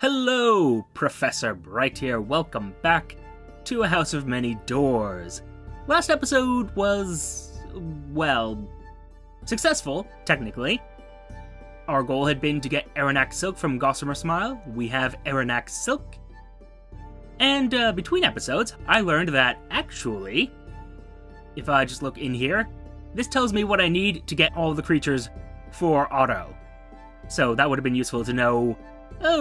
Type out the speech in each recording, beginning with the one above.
Hello, Professor Bright here. Welcome back to A House of Many Doors. Last episode was, well, successful, technically. Our goal had been to get Aranak Silk from Gossamer Smile. We have Aranak Silk. And between episodes, I learned that, actually, if I just look in here, this tells me what I need to get all the creatures for Otto. So that would have been useful to know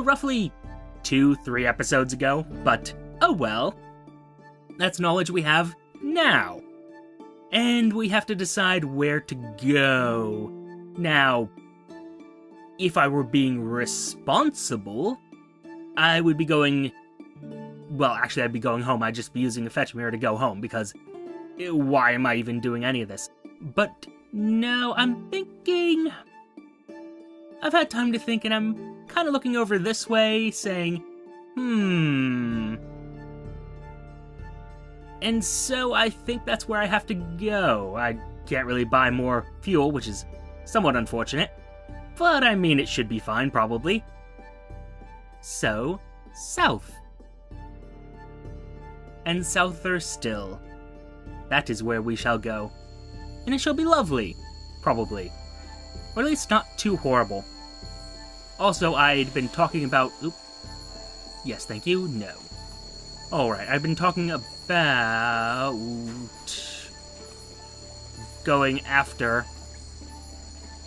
roughly 2-3 episodes ago, but oh well. That's knowledge we have now. And we have to decide where to go. Now, if I were being responsible, I would be going... Well, actually, I'd be going home. I'd just be using a fetch mirror to go home, because why am I even doing any of this? But no, I'm thinking... I've had time to think, and I'm kind of looking over this way, saying, And so I think that's where I have to go. I can't really buy more fuel, which is somewhat unfortunate. But I mean, it should be fine, probably. So, south. And souther still. That is where we shall go. And it shall be lovely, probably. Or at least not too horrible. Also, I'd been talking about... Yes, thank you. No. Alright, I've been talking about... going after...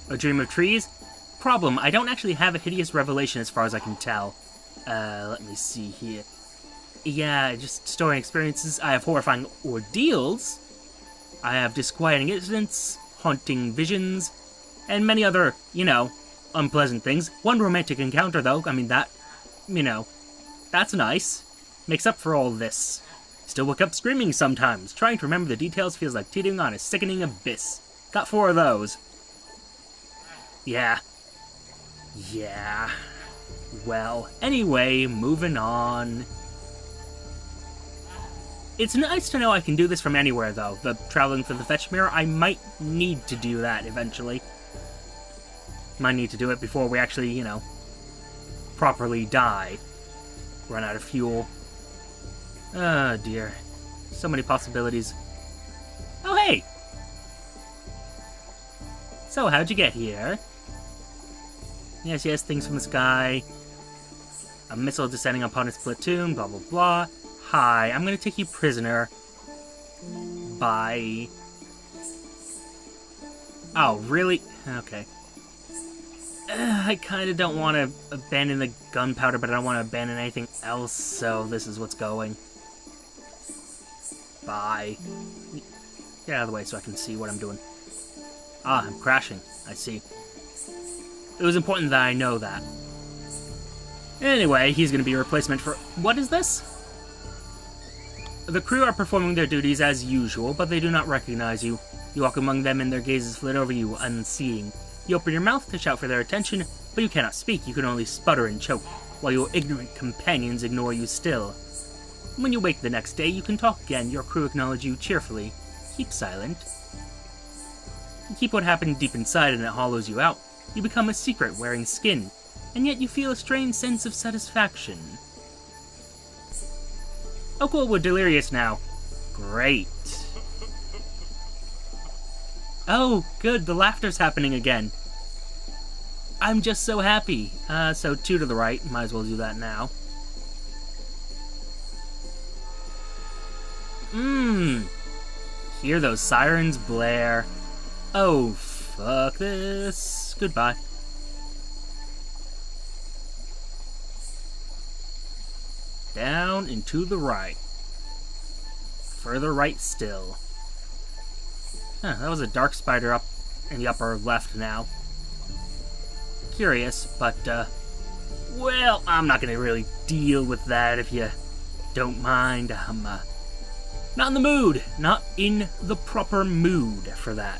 A Dream of Trees. Problem, I don't actually have a hideous revelation as far as I can tell. Let me see here. Yeah, just storing experiences. I have horrifying ordeals. I have disquieting incidents, haunting visions, and many other, unpleasant things. One romantic encounter, though. I mean, that, that's nice. Makes up for all this. Still wake up screaming sometimes. Trying to remember the details feels like teetering on a sickening abyss. Got 4 of those. Yeah. Well, anyway, moving on. It's nice to know I can do this from anywhere, though. The traveling for the fetch mirror, I might need to do that eventually. Might need to do it before we actually, properly die. Run out of fuel. Oh, dear. So many possibilities. Oh, hey! So, how'd you get here? Yes, things from the sky. A missile descending upon its platoon, blah, blah, blah. Hi, I'm gonna take you prisoner. Bye. Oh, really? Okay. I kinda don't want to abandon the gunpowder, but I don't want to abandon anything else, so this is what's going. Bye. Get out of the way so I can see what I'm doing. Ah, I'm crashing. I see. It was important that I know that. Anyway, he's gonna be a replacement for... What is this? The crew are performing their duties as usual, but they do not recognize you. You walk among them and their gazes flit over you, unseeing. You open your mouth to shout for their attention, but you cannot speak. You can only sputter and choke, while your ignorant companions ignore you still. When you wake the next day, you can talk again. Your crew acknowledge you cheerfully. Keep silent. You keep what happened deep inside and it hollows you out. You become a secret wearing skin, and yet you feel a strange sense of satisfaction. Oh cool, we're delirious now. Great. Oh, good, the laughter's happening again. I'm just so happy. So 2 to the right, might as well do that now. Hear those sirens blare. Oh, fuck this. Goodbye. Down and to the right. Further right still. Huh, that was a dark spider up in the upper left now. Curious, but, well, I'm not gonna really deal with that if you don't mind. I'm, not in the mood. Not in the proper mood for that.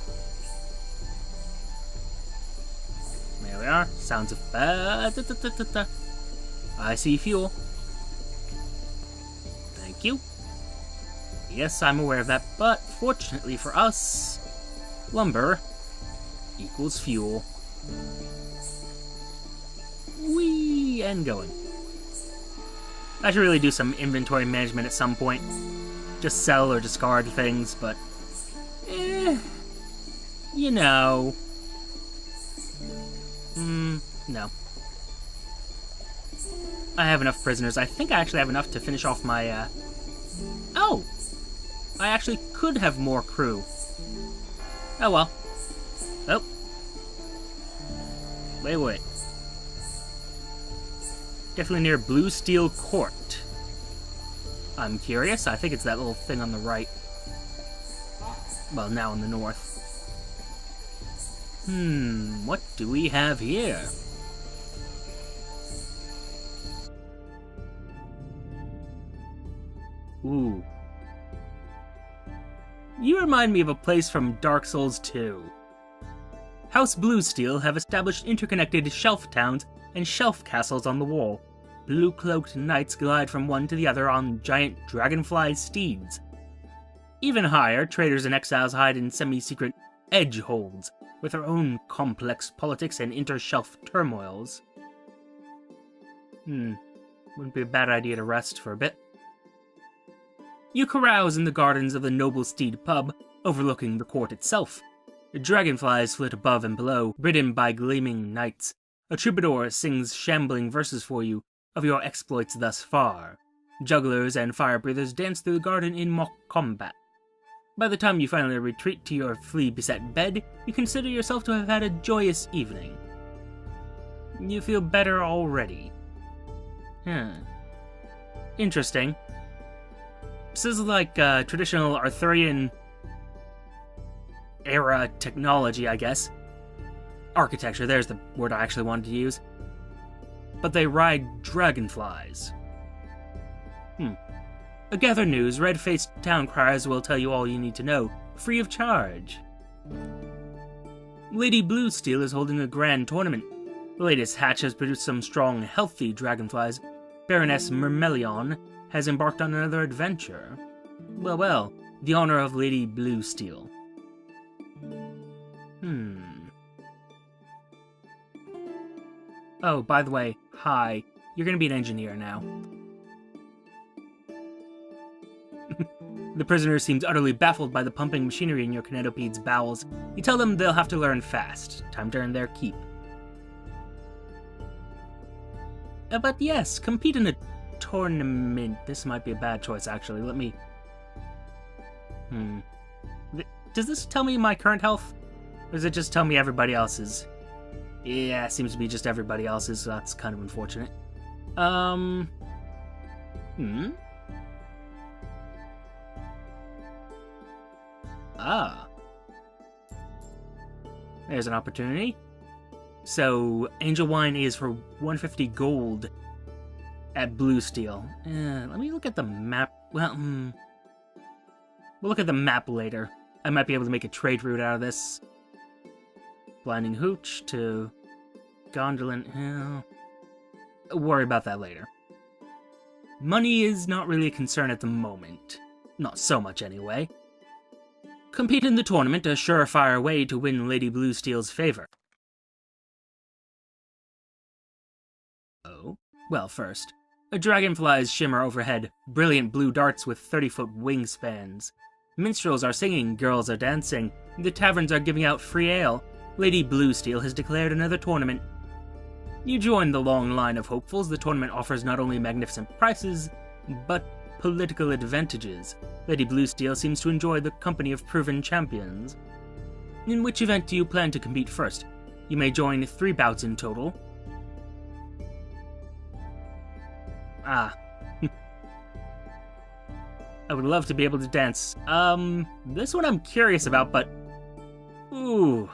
There we are. Sounds of... I see fuel. Thank you. Yes, I'm aware of that, but fortunately for us, lumber equals fuel. Whee! And going. I should really do some inventory management at some point. Just sell or discard things, but... you know... no. I have enough prisoners. I think I actually have enough to finish off my, Oh! I actually could have more crew. Oh well. Oh. Wait. Definitely near Blue Steel Court. I'm curious. I think it's that little thing on the right. Well, now in the north. What do we have here? Ooh. You remind me of a place from Dark Souls 2. House Bluesteel have established interconnected shelf towns and shelf castles on the wall. Blue-cloaked knights glide from one to the other on giant dragonfly steeds. Even higher, traders and exiles hide in semi-secret edge holds, with their own complex politics and inter-shelf turmoils. Wouldn't be a bad idea to rest for a bit. You carouse in the gardens of the Noble Steed pub, overlooking the court itself. Dragonflies flit above and below, ridden by gleaming knights. A troubadour sings shambling verses for you of your exploits thus far. Jugglers and fire-breathers dance through the garden in mock combat. By the time you finally retreat to your flea-beset bed, you consider yourself to have had a joyous evening. You feel better already. Interesting. This is like traditional Arthurian era technology, I guess. Architecture, there's the word I actually wanted to use. But they ride dragonflies. Gather news, red-faced town criers will tell you all you need to know, free of charge. Lady Bluesteel is holding a grand tournament. The latest hatch has produced some strong, healthy dragonflies. Baroness Mermelion has embarked on another adventure. Well, the honor of Lady Bluesteel. Oh, by the way, hi. You're gonna be an engineer now. The prisoner seems utterly baffled by the pumping machinery in your Kinetopede's bowels. You tell them they'll have to learn fast. Time to earn their keep. But yes, compete in a tournament. This might be a bad choice, actually. Let me... Does this tell me my current health? Or does it just tell me everybody else's? Yeah, it seems to be just everybody else's, so that's kind of unfortunate. There's an opportunity. So, Angel Wine is for 150 gold at Bluesteel. Let me look at the map. Well, we'll look at the map later. I might be able to make a trade route out of this. Blinding Hooch to Gondolin. Worry about that later. Money is not really a concern at the moment. Not so much, anyway. Compete in the tournament, a surefire way to win Lady Bluesteel's favor. Oh? Well, first, dragonflies shimmer overhead, brilliant blue darts with 30-foot wingspans. Minstrels are singing, girls are dancing, the taverns are giving out free ale. Lady Bluesteel has declared another tournament. You join the long line of hopefuls. The tournament offers not only magnificent prizes, but political advantages. Lady Bluesteel seems to enjoy the company of proven champions. In which event do you plan to compete first? You may join 3 bouts in total. I would love to be able to dance. This one I'm curious about, but... Ooh.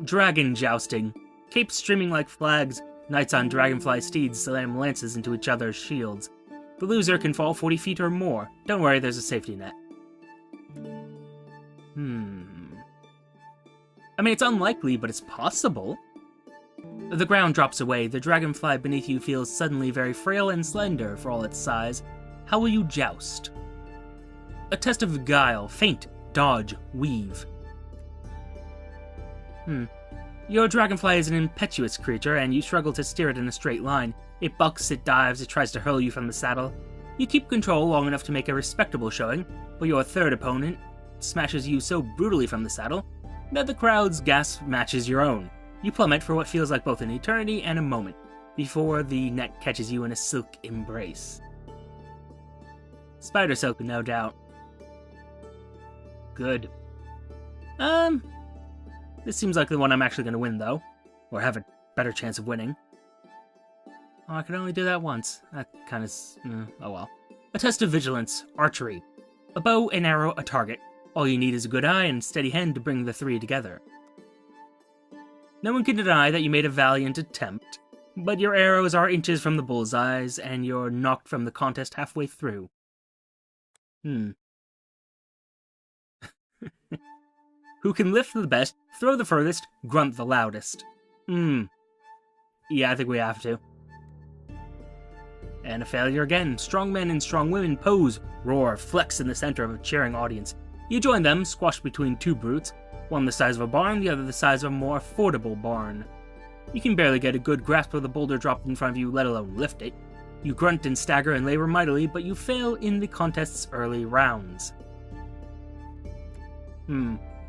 Dragon jousting. Capes streaming like flags, knights on dragonfly steeds slam lances into each other's shields. The loser can fall 40 feet or more. Don't worry, there's a safety net. I mean, it's unlikely, but it's possible. The ground drops away. The dragonfly beneath you feels suddenly very frail and slender for all its size. How will you joust? A test of guile, feint, dodge, weave. Your dragonfly is an impetuous creature, and you struggle to steer it in a straight line. It bucks, it dives, it tries to hurl you from the saddle. You keep control long enough to make a respectable showing, but your third opponent smashes you so brutally from the saddle that the crowd's gasp matches your own. You plummet for what feels like both an eternity and a moment, before the net catches you in a silk embrace. Spider silk, no doubt. Good. This seems like the one I'm actually going to win, though. Or have a better chance of winning. Oh, I can only do that once. That kind of... oh well. A test of vigilance. Archery. A bow, an arrow, a target. All you need is a good eye and steady hand to bring the three together. No one can deny that you made a valiant attempt, but your arrows are inches from the bullseyes, and you're knocked from the contest halfway through. Who can lift the best, throw the furthest, grunt the loudest? Yeah, I think we have to. And a failure again. Strong men and strong women pose, roar, flex in the center of a cheering audience. You join them, squashed between two brutes, one the size of a barn, the other the size of a more affordable barn. You can barely get a good grasp of the boulder dropped in front of you, let alone lift it. You grunt and stagger and labor mightily, but you fail in the contest's early rounds.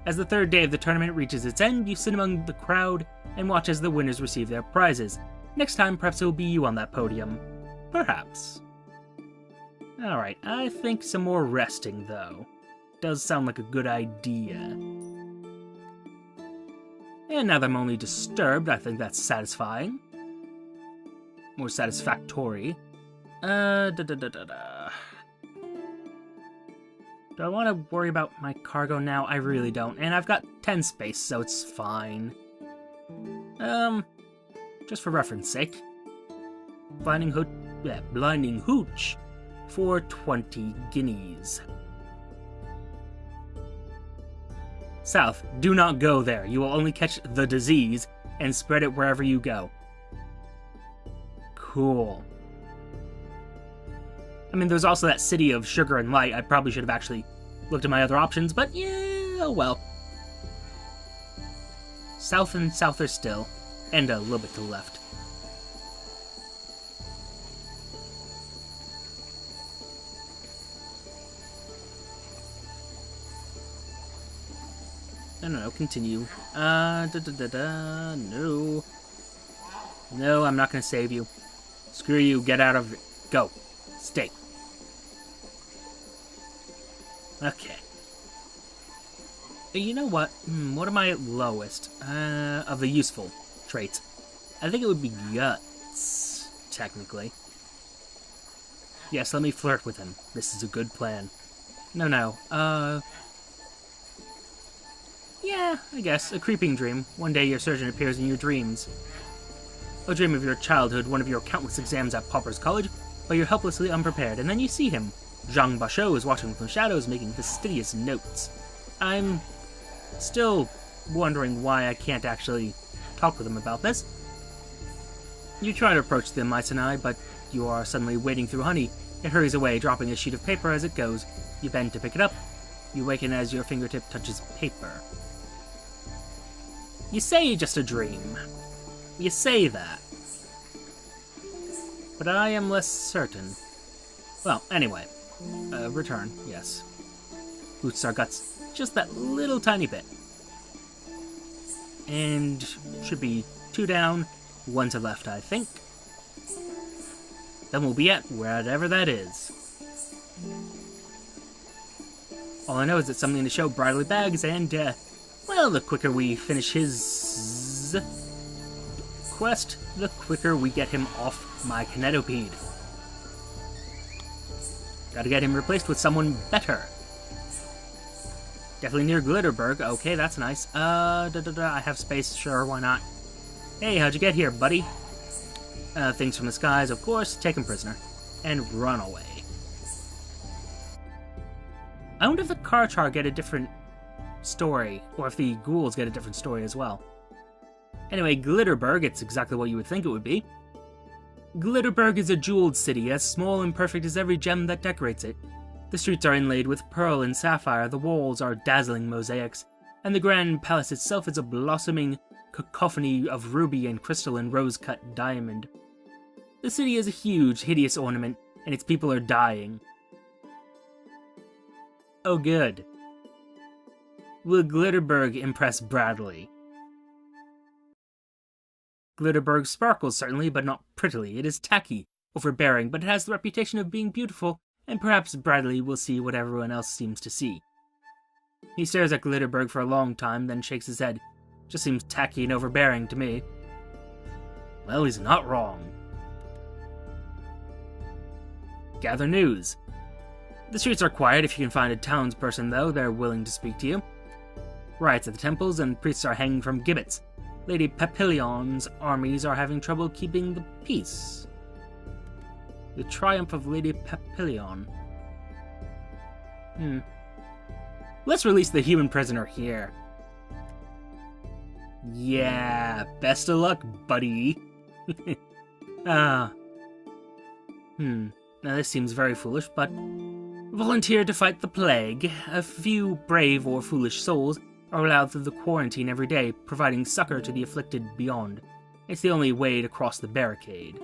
As the third day of the tournament reaches its end, you sit among the crowd and watch as the winners receive their prizes. Next time, perhaps it will be you on that podium. Perhaps. Alright, I think some more resting, though. Does sound like a good idea. And now that I'm only disturbed, I think that's satisfying. More satisfactory. Do I want to worry about my cargo now? I really don't. And I've got 10 space, so it's fine. Just for reference sake. Blinding Hooch for 20 guineas. South, do not go there. You will only catch the disease and spread it wherever you go. Cool. I mean, there's also that city of sugar and light. I probably should have actually looked at my other options, but yeah, oh well. South and souther still, and a little bit to the left. No, continue. No. No, I'm not gonna save you. Screw you, get out of it. Go. Stay. Okay. You know what? What am I at lowest? Of the useful traits. I think it would be guts, technically. Yes, let me flirt with him. This is a good plan. No. Yeah, I guess. A creeping dream. One day your surgeon appears in your dreams. A dream of your childhood, one of your countless exams at Pauper's College, but you're helplessly unprepared, and then you see him. Zhang Basho is watching from the shadows, making fastidious notes. I'm still wondering why I can't actually talk with him about this. You try to approach the Mycenai, but you are suddenly wading through honey. It hurries away, dropping a sheet of paper as it goes. You bend to pick it up. You waken as your fingertip touches paper. You say just a dream. You say that. But I am less certain. Well, anyway. Return, yes. Boots our guts just that little tiny bit. And should be 2 down, 1 to left, I think. Then we'll be at wherever that is. All I know is it's something to show Bridley Bags, and, well, the quicker we finish his quest, the quicker we get him off my Kinetopede. Gotta get him replaced with someone better. Definitely near Glitterberg. Okay, that's nice. I have space. Sure, why not? Hey, how'd you get here, buddy? Things from the skies, of course. Take him prisoner. And run away. I wonder if the Karchar get a different story, or if the ghouls get a different story as well. Anyway, Glitterberg, it's exactly what you would think it would be. Glitterberg is a jeweled city, as small and perfect as every gem that decorates it. The streets are inlaid with pearl and sapphire, the walls are dazzling mosaics, and the grand palace itself is a blossoming cacophony of ruby and crystal and rose-cut diamond. The city is a huge, hideous ornament, and its people are dying. Oh good. Will Glitterberg impress Bradley? Glitterberg sparkles certainly, but not prettily. It is tacky, overbearing, but it has the reputation of being beautiful, and perhaps Bradley will see what everyone else seems to see. He stares at Glitterberg for a long time, then shakes his head. Just seems tacky and overbearing to me. Well, he's not wrong. Gather news. The streets are quiet if you can find a townsperson, though. They're willing to speak to you. Riots at the temples, and priests are hanging from gibbets. Lady Papillion's armies are having trouble keeping the peace. The triumph of Lady Papillion. Let's release the human prisoner here. Yeah, best of luck, buddy. Now this seems very foolish, but... Volunteer to fight the plague. A few brave or foolish souls are allowed through the quarantine every day, providing succor to the afflicted beyond. It's the only way to cross the barricade.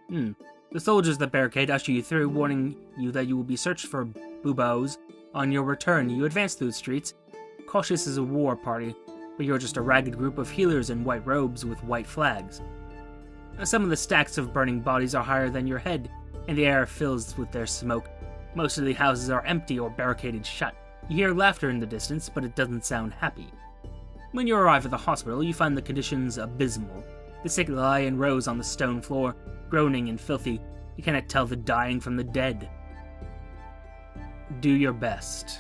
The soldiers of the barricade usher you through, warning you that you will be searched for buboes. On your return, you advance through the streets, cautious as a war party, but you're just a ragged group of healers in white robes with white flags. Some of the stacks of burning bodies are higher than your head, and the air fills with their smoke. Most of the houses are empty or barricaded shut. You hear laughter in the distance, but it doesn't sound happy. When you arrive at the hospital, you find the conditions abysmal. The sick lie in rows on the stone floor, groaning and filthy. You cannot tell the dying from the dead. Do your best.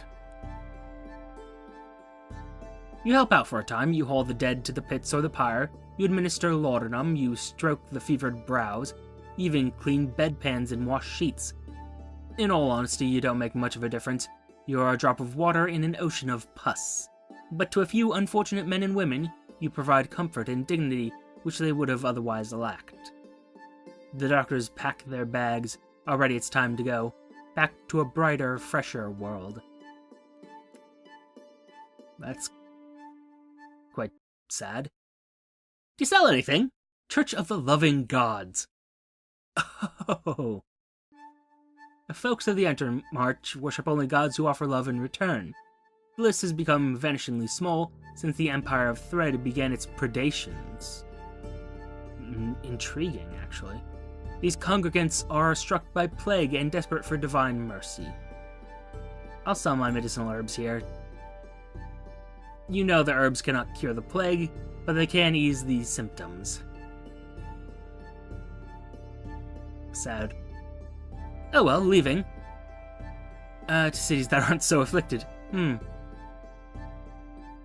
You help out for a time. You haul the dead to the pits or the pyre. You administer laudanum. You stroke the fevered brows. You even clean bedpans and wash sheets. In all honesty, you don't make much of a difference. You are a drop of water in an ocean of pus. But to a few unfortunate men and women, you provide comfort and dignity which they would have otherwise lacked. The doctors pack their bags. Already it's time to go. Back to a brighter, fresher world. That's quite sad. Do you sell anything? Church of the Loving Gods. Oh. The folks of the Entermarch worship only gods who offer love in return. The list has become vanishingly small since the Empire of Thread began its predations. Intriguing, actually. These congregants are struck by plague and desperate for divine mercy. I'll sell my medicinal herbs here. You know the herbs cannot cure the plague, but they can ease the symptoms. Sad. Oh well, leaving. To cities that aren't so afflicted.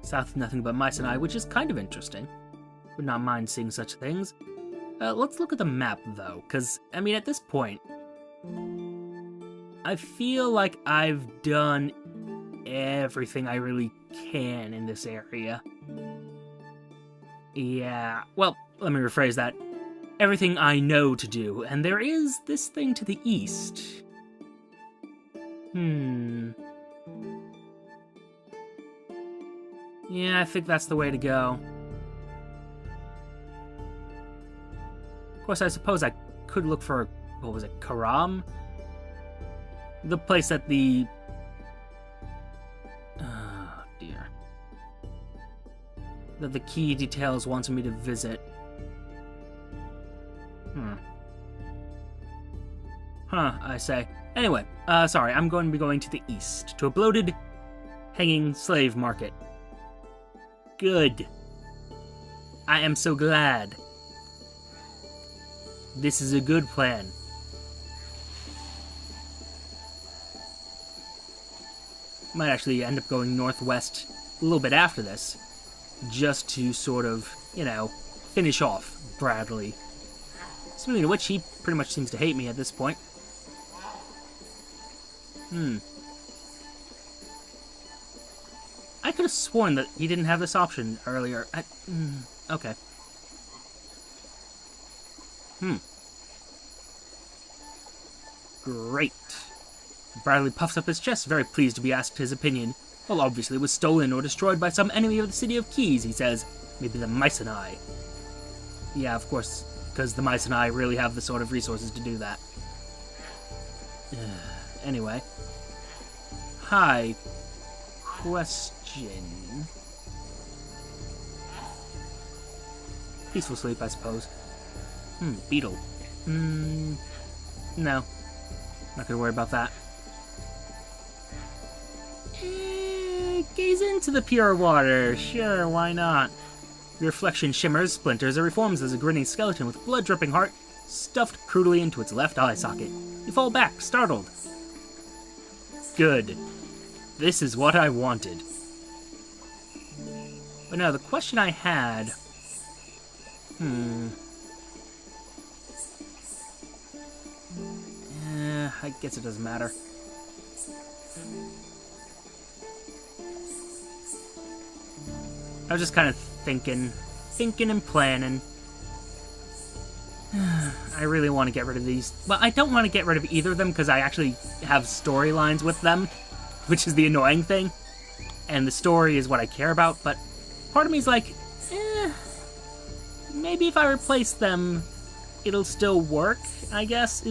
South nothing but mice and I, which is kind of interesting. Would not mind seeing such things. Let's look at the map, though, because, I mean, at this point, I feel like I've done everything I really can in this area. Yeah, well, let me rephrase that. Everything I know to do, and there is this thing to the east. Yeah, I think that's the way to go. Of course, I suppose I could look for, what was it, Karam? The place that the... Oh, dear. That the key details wants me to visit. I say. Anyway, sorry, I'm going to be going to the east, to a bloated, hanging slave market. Good. I am so glad. This is a good plan. Might actually end up going northwest a little bit after this, just to sort of, you know, finish off Bradley. Speaking of which, he pretty much seems to hate me at this point. I could have sworn that he didn't have this option earlier. Okay. Great. Bradley puffs up his chest, very pleased to be asked his opinion. Well, obviously it was stolen or destroyed by some enemy of the City of Keys, he says. Maybe the Mycenae. Yeah, of course, because the Mycenae really have the sort of resources to do that. Anyway. Hi. Question. Peaceful sleep, I suppose. Beetle. No. Not gonna worry about that. Gaze into the pure water. Sure, why not? The reflection shimmers, splinters, and reforms as a grinning skeleton with blood-dripping heart stuffed crudely into its left eye socket. You fall back, startled. Good. This is what I wanted. But no, the question I had... I guess it doesn't matter. I was just kind of thinking and planning. I really want to get rid of these. Well, I don't want to get rid of either of them because I actually have storylines with them, which is the annoying thing. And the story is what I care about, but part of me is like, maybe if I replace them, it'll still work, I guess,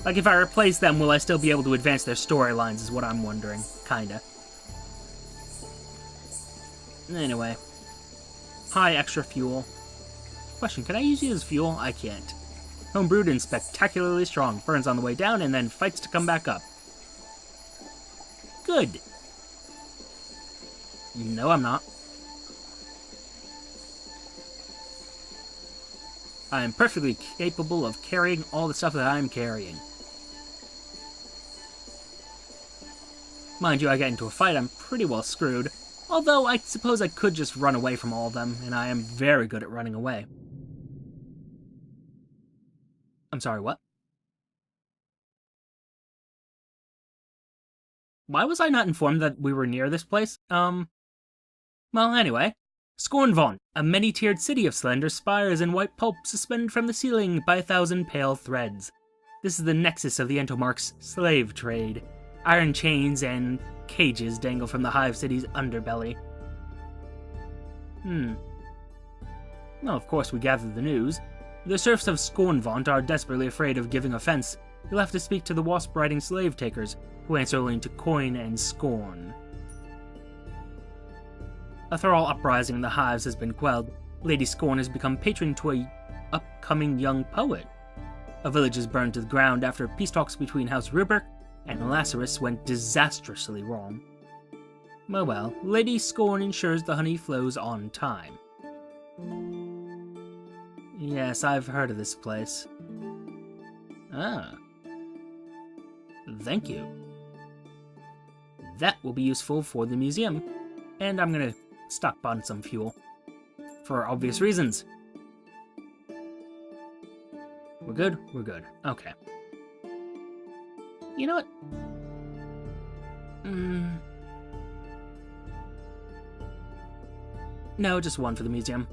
Like, if I replace them, will I still be able to advance their storylines, is what I'm wondering, kinda. Anyway. Hi, extra fuel. Question, can I use you as fuel? I can't. Homebrewed and spectacularly strong. Burns on the way down and then fights to come back up. Good. No, I'm not. I am perfectly capable of carrying all the stuff that I'm carrying. Mind you, I get into a fight, I'm pretty well screwed. Although, I suppose I could just run away from all of them, and I am very good at running away. I'm sorry, what? Why was I not informed that we were near this place? Well, anyway. Scornvaunt, a many-tiered city of slender spires and white pulp suspended from the ceiling by 1,000 pale threads. This is the nexus of the Entomark's slave trade. Iron chains and cages dangle from the Hive City's underbelly. Well, of course we gathered the news. The serfs of Scornvaunt are desperately afraid of giving offense. You'll have to speak to the wasp-riding slave-takers, who answer only to coin and scorn. A thorough uprising in the hives has been quelled. Lady Scorn has become patron to a upcoming young poet. A village is burned to the ground after peace talks between House Rubric and Lazarus went disastrously wrong. Well, Lady Scorn ensures the honey flows on time. Yes, I've heard of this place. Ah. Thank you. That will be useful for the museum, and I'm gonna stockpile some fuel. For obvious reasons. We're good? We're good. Okay. You know what? No, just one for the museum.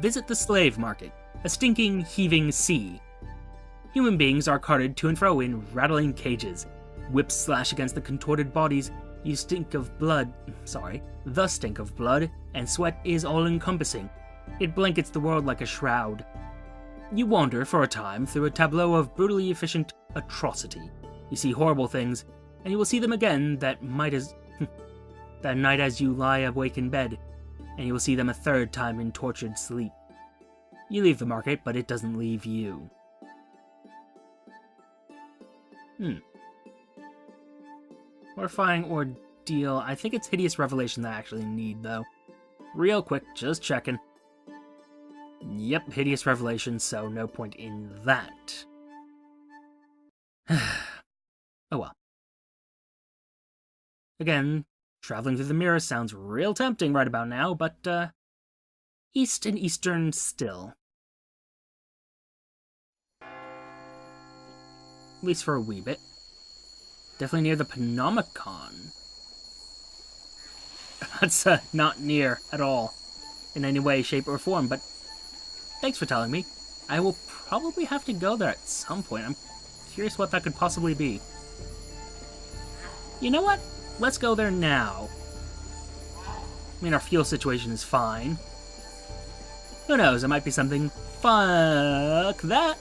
Visit the slave market, a stinking, heaving sea. Human beings are carted to and fro in rattling cages. Whips slash against the contorted bodies. The stink of blood, and sweat is all-encompassing. It blankets the world like a shroud. You wander for a time through a tableau of brutally efficient atrocity. You see horrible things, and you will see them again that night as you lie awake in bed, and you will see them a third time in tortured sleep. You leave the market, but it doesn't leave you. Horrifying ordeal. I think it's Hideous Revelation that I actually need, though. Real quick, just checking. Yep, Hideous Revelation, so no point in that. Oh well. Again, traveling through the mirror sounds real tempting right about now, but, east and eastern still. At least for a wee bit. Definitely near the Panomicon. That's, not near at all. In any way, shape, or form, but thanks for telling me. I will probably have to go there at some point. I'm curious what that could possibly be. You know what? let's go there now. I mean, our fuel situation is fine. Who knows, it might be something. Fuck that!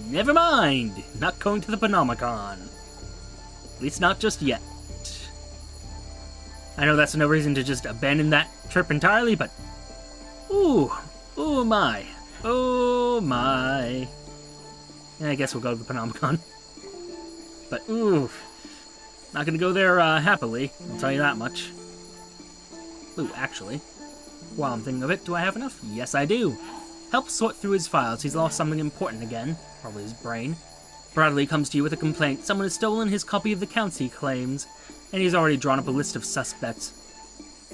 Never mind! Not going to the Phenomicon. At least not just yet. I know that's no reason to just abandon that trip entirely, but... Ooh! Oh my! Oh my! I guess we'll go to the Phenomicon. But, ooh... Not gonna go there, happily. I'll tell you that much. Ooh, actually. While I'm thinking of it, do I have enough? Yes, I do! Help sort through his files. He's lost something important again. Probably his brain. Bradley comes to you with a complaint. Someone has stolen his copy of the counts, he claims. And he's already drawn up a list of suspects.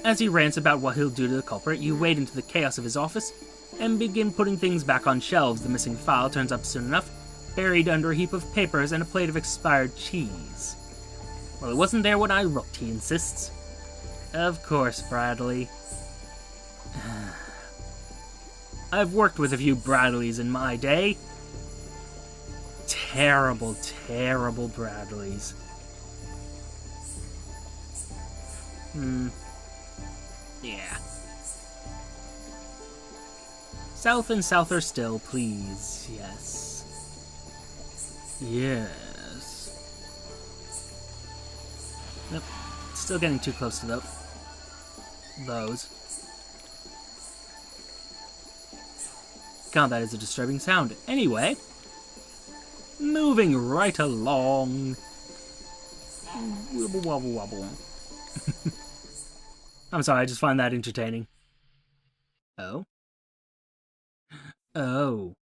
As he rants about what he'll do to the culprit, you wade into the chaos of his office and begin putting things back on shelves. The missing file turns up soon enough, buried under a heap of papers and a plate of expired cheese. Well, it wasn't there when I looked, he insists. Of course, Bradley. I've worked with a few Bradleys in my day. Terrible, terrible Bradleys. Yeah. South and souther still, please. Yes. Yes. Nope. Still getting too close to those. God, that is a disturbing sound. Anyway, moving right along. Wibble wobble wobble. I'm sorry, I just find that entertaining. Oh? Oh.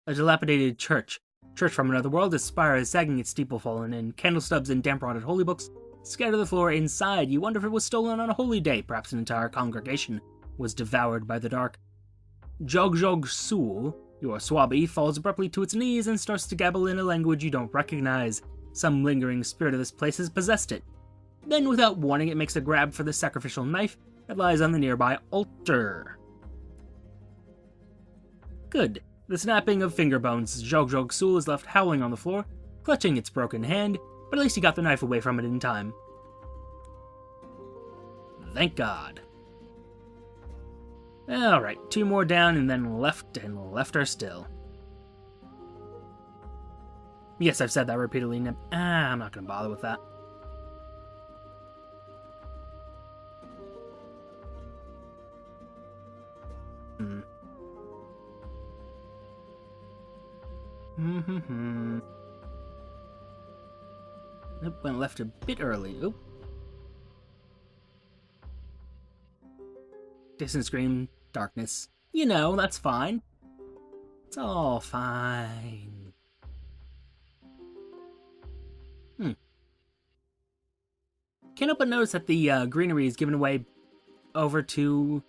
A dilapidated church. Church from another world, its spire is sagging, its steeple fallen in. Candle stubs and damp-rotted holy books scatter the floor inside. You wonder if it was stolen on a holy day. Perhaps an entire congregation was devoured by the dark. Jog Sul, your Swabi, falls abruptly to its knees and starts to gabble in a language you don't recognize. Some lingering spirit of this place has possessed it. Then, without warning, it makes a grab for the sacrificial knife that lies on the nearby altar. Good. The snapping of finger bones, Jog Sul is left howling on the floor, clutching its broken hand, but at least he got the knife away from it in time. Thank God. Alright, 2 more down and then left and lefter still. Yes, I've said that repeatedly. I'm not gonna bother with that. Nope, went left a bit early. Oop. Distant scream, darkness. You know, that's fine. It's all fine. Can't help but notice that the greenery is given away over to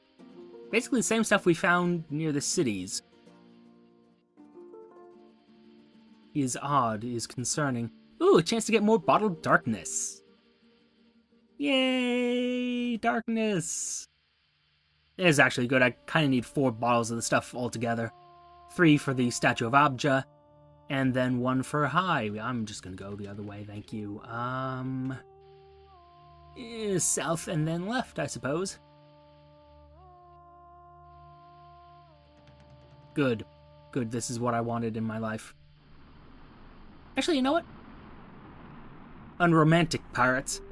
basically the same stuff we found near the cities. Is odd, is concerning. Ooh, a chance to get more bottled darkness. Yay, darkness. It is actually good. I kind of need 4 bottles of the stuff altogether. 3 for the Statue of Abja, and then 1 for High. I'm just gonna go the other way, thank you. South and then left, I suppose. Good. Good, this is what I wanted in my life. Actually, you know what? Unromantic pirates.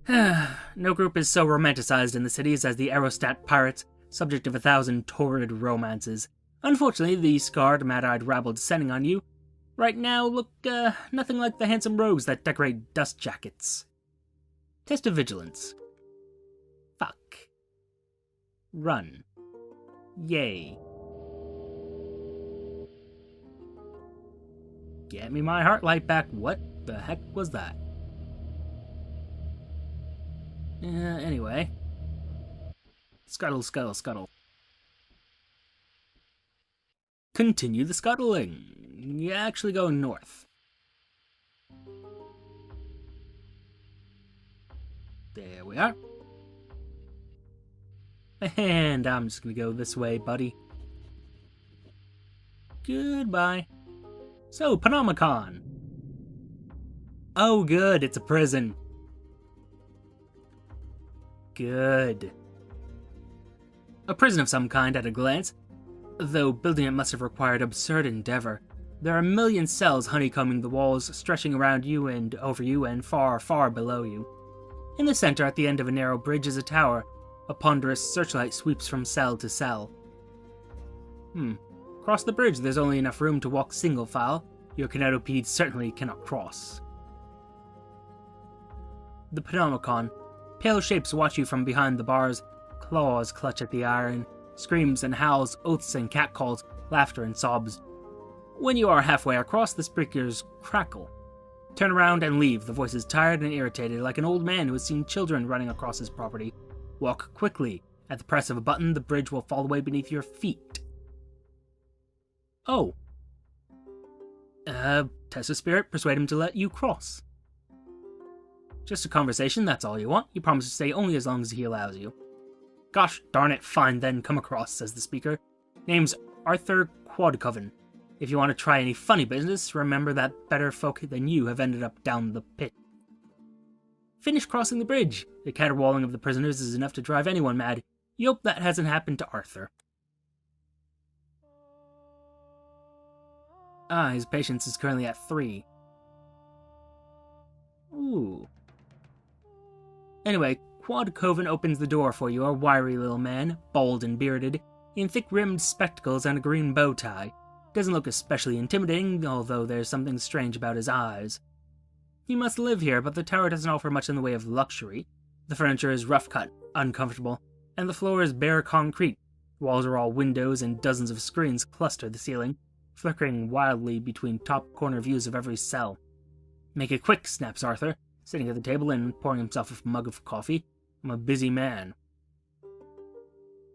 No group is so romanticized in the cities as the Aerostat pirates, subject of 1,000 torrid romances. Unfortunately, the scarred, mad-eyed rabble descending on you right now look, nothing like the handsome rogues that decorate dust jackets. Test of vigilance. Fuck. Run. Yay. Get me my heart light back. What the heck was that? Anyway. Scuttle, scuttle, scuttle. Continue the scuttling. You actually go north. There we are. And I'm just gonna go this way, buddy. Goodbye. So, Panomicon. Oh good, it's a prison. Good. A prison of some kind at a glance, though building it must have required absurd endeavor. There are a million cells honeycombing the walls, stretching around you and over you and far, far below you. In the center, at the end of a narrow bridge, is a tower. A ponderous searchlight sweeps from cell to cell. Across the bridge, there's only enough room to walk single file. Your Kinetopede certainly cannot cross. The Panomicon. Pale shapes watch you from behind the bars. Claws clutch at the iron. Screams and howls, oaths and catcalls, laughter and sobs. When you are halfway across, the speakers crackle. Turn around and leave. The voice is tired and irritated, like an old man who has seen children running across his property. Walk quickly. At the press of a button, the bridge will fall away beneath your feet. Oh. Test of spirit, persuade him to let you cross. Just a conversation, that's all you want. You promise to stay only as long as he allows you. Gosh darn it, fine then, come across, says the speaker. Name's Arthur Quodcoven. If you want to try any funny business, remember that better folk than you have ended up down the pit. Finish crossing the bridge. The caterwauling of the prisoners is enough to drive anyone mad. You hope that hasn't happened to Arthur. His patience is currently at 3. Ooh. Anyway, Quodcoven opens the door for you, a wiry little man, bald and bearded, in thick-rimmed spectacles and a green bow tie. Doesn't look especially intimidating, although there's something strange about his eyes. He must live here, but the tower doesn't offer much in the way of luxury. The furniture is rough-cut, uncomfortable, and the floor is bare concrete. The walls are all windows, and dozens of screens cluster the ceiling, flickering wildly between top corner views of every cell. Make it quick, snaps Arthur, sitting at the table and pouring himself a mug of coffee. I'm a busy man.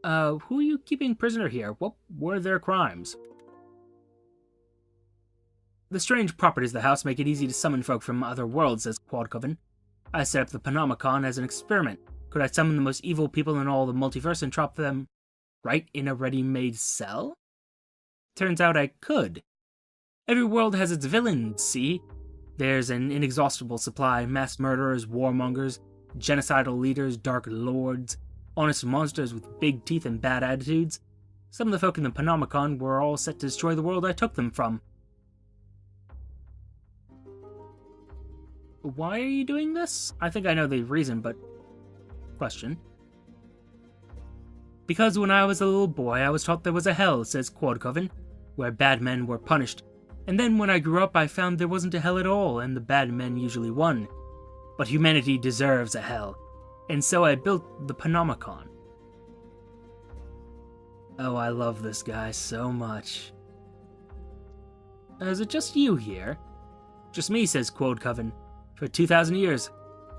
Who are you keeping prisoner here? What were their crimes? The strange properties of the house make it easy to summon folk from other worlds, says Quodcoven. I set up the Panomicon as an experiment. Could I summon the most evil people in all the multiverse and drop them right in a ready-made cell? Turns out I could. Every world has its villains, see? There's an inexhaustible supply, mass murderers, warmongers, genocidal leaders, dark lords, honest monsters with big teeth and bad attitudes. Some of the folk in the Panomicon were all set to destroy the world I took them from. Why are you doing this? I think I know the reason, but... Question. Because when I was a little boy, I was taught there was a hell, says Quodcoven, where bad men were punished. And then when I grew up, I found there wasn't a hell at all, and the bad men usually won. But humanity deserves a hell, and so I built the Panomicon. Oh, I love this guy so much. Is it just you here? Just me, says Quodcoven. For 2,000 years.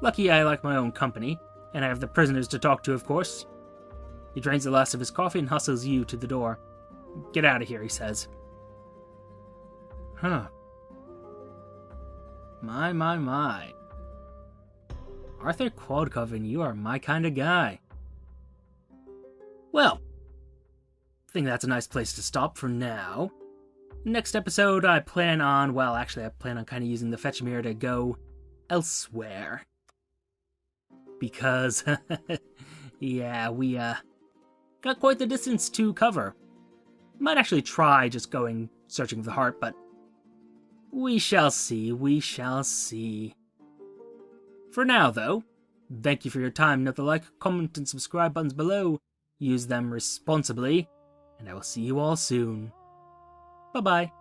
Lucky I like my own company, and I have the prisoners to talk to, of course. He drains the last of his coffee and hustles you to the door. Get out of here, he says. Huh. My. Arthur Quodcoven, you are my kind of guy. Well, I think that's a nice place to stop for now. Next episode, I plan on kind of using the fetch mirror to go elsewhere. Because, yeah, we, got quite the distance to cover. Might actually try just searching for the heart, but we shall see. For now, though, thank you for your time. Note the like, comment, and subscribe buttons below. Use them responsibly, and I will see you all soon. Bye-bye.